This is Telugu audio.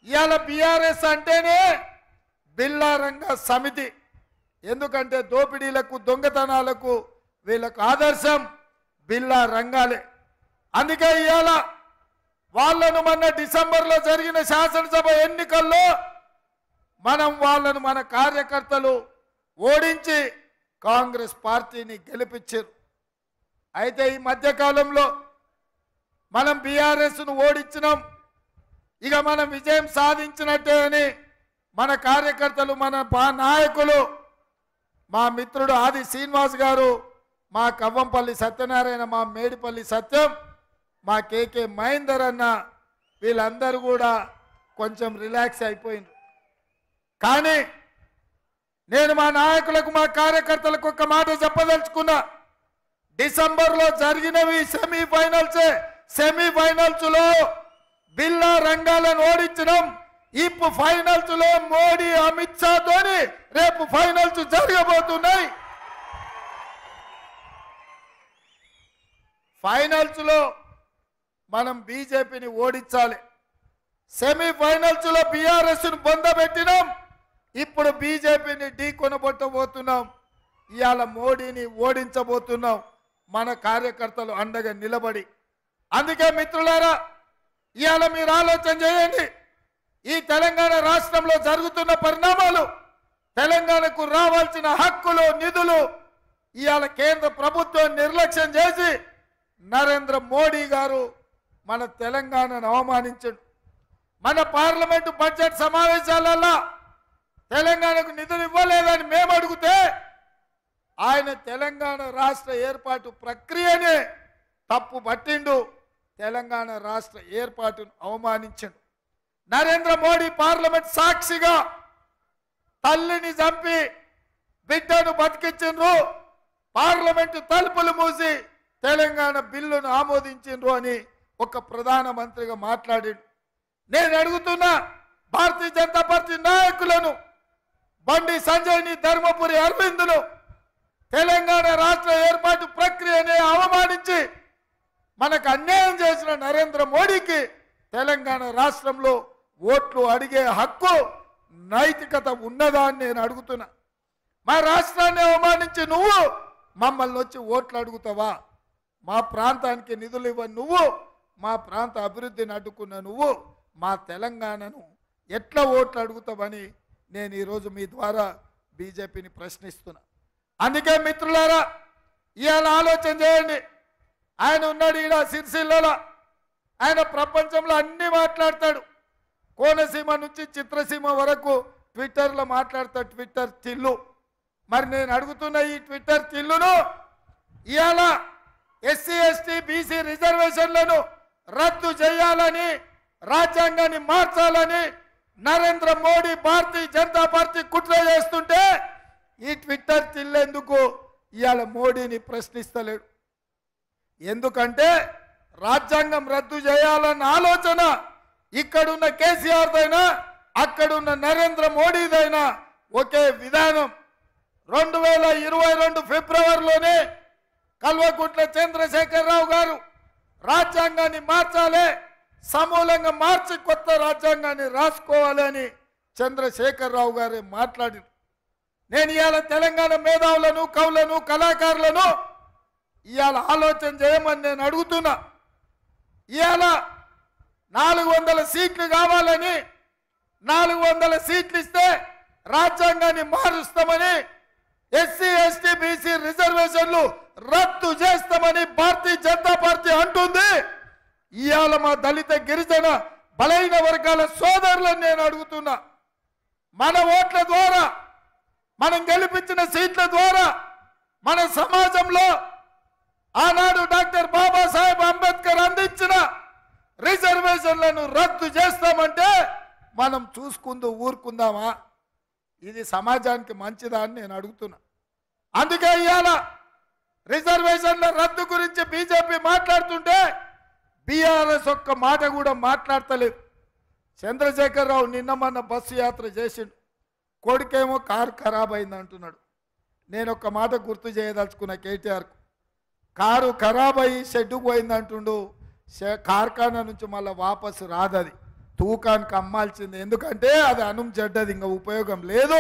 ఇవాళ బీఆర్ఎస్ అంటేనే బిల్లా రంగ సమితి. ఎందుకంటే దోపిడీలకు దొంగతనాలకు వీళ్ళకు ఆదర్శం బిల్లా రంగాలే. అందుకే ఇవాళ వాళ్ళను మొన్న డిసెంబర్లో జరిగిన శాసనసభ ఎన్నికల్లో మనం వాళ్ళను మన కార్యకర్తలు ఓడించి కాంగ్రెస్ పార్టీని గెలిపించారు. అయితే ఈ మధ్యకాలంలో మనం బీఆర్ఎస్ను ఓడించినాం, ఇక మనం విజయం సాధించినట్టే అని మన కార్యకర్తలు మన నాయకులు మా మిత్రుడు ఆది శ్రీనివాస్ గారు, మా కవ్వంపల్లి సత్యనారాయణ, మా మేడిపల్లి సత్యం, మా కేకే మహేందర్ అన్న వీళ్ళందరూ కూడా కొంచెం రిలాక్స్ అయిపోయింది. కానీ నేను మా నాయకులకు మా కార్యకర్తలకు ఒక మాట చెప్పదలుచుకున్నా. డిసెంబర్లో జరిగినవి సెమీఫైనల్స్లో బిల్లా రంగాలను ఓడించడం. ఇప్పుడు ఫైనల్స్లో మోడీ అమిత్ షా తోని రేపు ఫైనల్స్ జరగబోతున్నాయి. ఫైనల్స్లో మనం బీజేపీని ఓడించాలి. సెమీఫైనల్స్లో బీఆర్ఎస్ను పొందబెట్టినాం, ఇప్పుడు బీజేపీని ఢీ కొనబొట్టబోతున్నాం. ఇవాళ మోడీని ఓడించబోతున్నాం మన కార్యకర్తలు అండగా నిలబడి. అందుకే మిత్రులారా, ఇవాళ మీరు ఆలోచన చేయండి. ఈ తెలంగాణ రాష్ట్రంలో జరుగుతున్న పరిణామాలు, తెలంగాణకు రావాల్సిన హక్కులు నిధులు ఇవాళ కేంద్ర ప్రభుత్వం నిర్లక్ష్యం చేసి నరేంద్ర మోడీ గారు మన తెలంగాణను అవమానించాడు. మన పార్లమెంటు బడ్జెట్ సమావేశాలలో తెలంగాణకు నిధులు ఇవ్వలేదని మేము అడిగితే ఆయన తెలంగాణ రాష్ట్ర ఏర్పాటు ప్రక్రియనే తప్పు పట్టిండు, తెలంగాణ రాష్ట్ర ఏర్పాటును అవమానించాడు. నరేంద్ర మోడీ పార్లమెంట్ సాక్షిగా తల్లిని చంపి బిడ్డను బతికించిండ్రు, పార్లమెంటు తలుపులు మూసి తెలంగాణ బిల్లును ఆమోదించిండ్రు అని ఒక ప్రధానమంత్రిగా మాట్లాడాడు. నేను అడుగుతున్నా భారతీయ జనతా పార్టీ నాయకులను, బండి సంజయ్ని, ధర్మపురి అరవిందును తెలంగాణ రాష్ట్ర ఏర్పాటు ప్రక్రియనే అవమానించి మనకు అన్యాయం చేసిన నరేంద్ర మోడీకి తెలంగాణ రాష్ట్రంలో ఓట్లు అడిగే హక్కు నైతికత ఉన్నదా అని నేను అడుగుతున్నా. మా రాష్ట్రాన్ని అవమానించి నువ్వు మమ్మల్ని వచ్చి ఓట్లు అడుగుతావా? మా ప్రాంతానికి నిధులు ఇవ్వని నువ్వు, మా ప్రాంత అభివృద్ధిని అడ్డుకున్న నువ్వు మా తెలంగాణను ఎట్లా ఓట్లు అడుగుతావని నేను ఈరోజు మీ ద్వారా బీజేపీని ప్రశ్నిస్తున్నా. అందుకే మిత్రులారా, ఇవాళ ఆలోచన చేయండి. ఆయన ఉన్నాడు ఈడ సిరిసిల్లలో, ఆయన ప్రపంచంలో అన్నీ మాట్లాడతాడు. కోనసీమ నుంచి చిత్రసీమ వరకు ట్విట్టర్లో మాట్లాడతాడు, ట్విట్టర్ చిల్లు. మరి నేను అడుగుతున్న ఈ ట్విట్టర్ చిల్లును ఇవాళ ఎస్సీ ఎస్టీ బీసీ రిజర్వేషన్లను రద్దు చేయాలని, రాజ్యాంగాన్ని మార్చాలని నరేంద్ర మోడీ భారతీయ జనతా పార్టీ కుట్ర చేస్తుంటే ఈ ట్విట్టర్ చిల్లెందుకు ఇవాళ మోడీని ప్రశ్నిస్తలేడు? ఎందుకంటే రాజ్యాంగం రద్దు చేయాలన్న ఆలోచన ఇక్కడున్న కేసీఆర్దైనా అక్కడున్న నరేంద్ర మోడీదైనా ఒకే విధానం. 2022 ఫిబ్రవరిలోనే కల్వకుంట్ల చంద్రశేఖరరావు గారు రాజ్యాంగాన్ని మార్చాలి, సమూలంగా మార్చి కొత్త రాజ్యాంగాన్ని రాసుకోవాలని చంద్రశేఖరరావు గారే మాట్లాడారు. నేను ఇవాళ తెలంగాణ మేధావులను, కవులను, కళాకారులను ఇవాళ ఆలోచన చేయమని నేను అడుగుతున్నా. ఇవాళ 400 సీట్లు కావాలని, 400 సీట్లు ఇస్తే రాజ్యాంగాన్ని మారుస్తామని, ఎస్సీ ఎస్టీ బీసీ రిజర్వేషన్లు రద్దు చేస్తామని భారతీయ జనతా పార్టీ అంటుంది. ఇవాళ మా దళిత గిరిజన బలైన వర్గాల సోదరులను నేను అడుగుతున్నా. మన ఓట్ల ద్వారా, మనం గెలిపించిన సీట్ల ద్వారా మన సమాజంలో ఆనాడు డాక్టర్ బాబాసాహెబ్ అంబేద్కర్ అందించిన రిజర్వేషన్లను రద్దు చేస్తామంటే మనం చూసుకుంటూ ఊరుకుందామా? ఇది సమాజానికి మంచిదా అని నేను అడుగుతున్నా. అందుకే ఇవాళ రిజర్వేషన్ల రద్దు గురించి బీజేపీ మాట్లాడుతుంటే బీఆర్ఎస్ ఒక్క మాట కూడా మాట్లాడతలేదు. చంద్రశేఖరరావు నిన్న మొన్న బస్సు యాత్ర చేసిండు, కొడుకేమో కారు ఖరాబ్ అయింది అంటున్నాడు. నేను ఒక్క మాట గుర్తు చేయదలుచుకున్న కేటీఆర్కు, కారు ఖరాబ్ అయ్యి షెడ్డుకు పోయింది అంటుండు, కార్ఖానా నుంచి మళ్ళీ వాపసు రాదది, తూకానికి అమ్మాల్సింది, ఎందుకంటే అది అనుం చెడ్డది, ఇంకా ఉపయోగం లేదు.